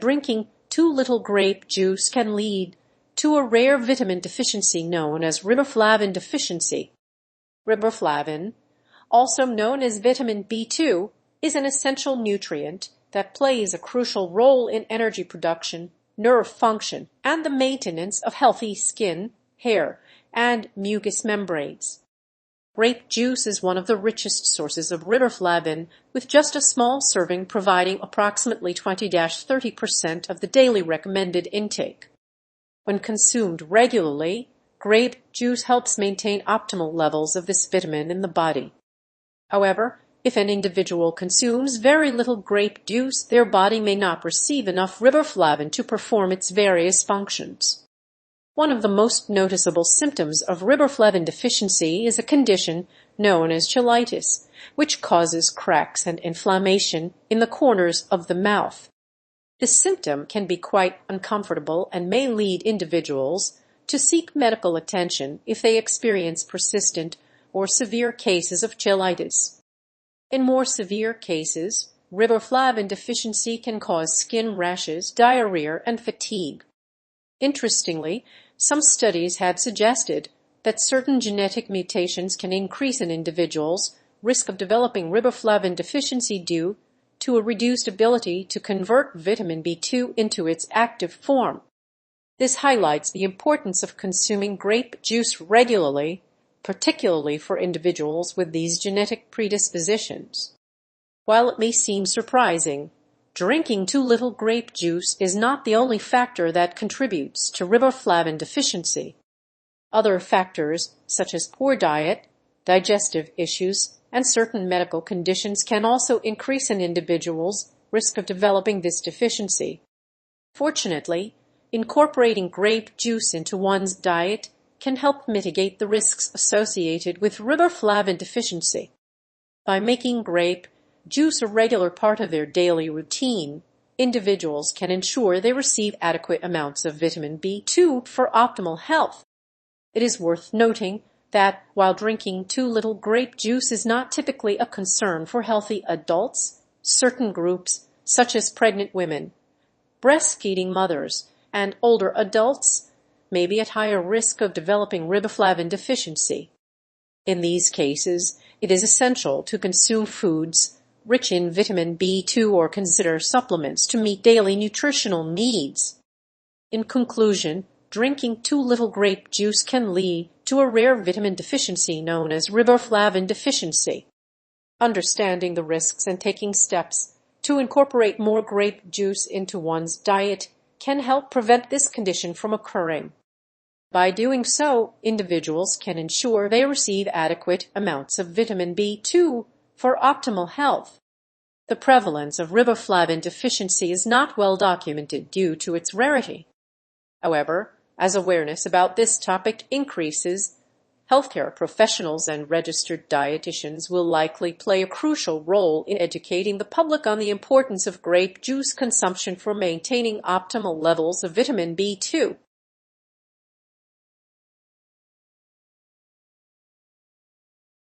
Drinking too little grape juice can lead to a rare vitamin deficiency known as riboflavin deficiency. Riboflavin, also known as vitamin B2, is an essential nutrient that plays a crucial role in energy production, nerve function, and the maintenance of healthy skin, hair, and mucous membranes. Grape juice is one of the richest sources of riboflavin, with just a small serving providing approximately 20–30% of the daily recommended intake. When consumed regularly, grape juice helps maintain optimal levels of this vitamin in the body. However, if an individual consumes very little grape juice, their body may not receive enough riboflavin to perform its various functions. One of the most noticeable symptoms of riboflavin deficiency is a condition known as cheilitis, which causes cracks and inflammation in the corners of the mouth. This symptom can be quite uncomfortable and may lead individuals to seek medical attention if they experience persistent or severe cases of cheilitis. In more severe cases, riboflavin deficiency can cause skin rashes, diarrhea, and fatigue. Interestingly, some studies have suggested that certain genetic mutations can increase an individual's risk of developing riboflavin deficiency due to a reduced ability to convert vitamin B2 into its active form. This highlights the importance of consuming grape juice regularly, particularly for individuals with these genetic predispositions. While it may seem surprising, drinking too little grape juice is not the only factor that contributes to riboflavin deficiency. Other factors, such as poor diet, digestive issues, and certain medical conditions can also increase an individual's risk of developing this deficiency. Fortunately, incorporating grape juice into one's diet can help mitigate the risks associated with riboflavin deficiency. By making grape juice a regular part of their daily routine, individuals can ensure they receive adequate amounts of vitamin B2 for optimal health. It is worth noting that while drinking too little grape juice is not typically a concern for healthy adults, certain groups, such as pregnant women, breastfeeding mothers, and older adults, may be at higher risk of developing riboflavin deficiency. In these cases, it is essential to consume foods rich in vitamin B2 or consider supplements to meet daily nutritional needs. In conclusion, drinking too little grape juice can lead to a rare vitamin deficiency known as riboflavin deficiency. Understanding the risks and taking steps to incorporate more grape juice into one's diet can help prevent this condition from occurring. By doing so, individuals can ensure they receive adequate amounts of vitamin B2 for optimal health. The prevalence of riboflavin deficiency is not well documented due to its rarity. However, as awareness about this topic increases, healthcare professionals and registered dietitians will likely play a crucial role in educating the public on the importance of grape juice consumption for maintaining optimal levels of vitamin B2.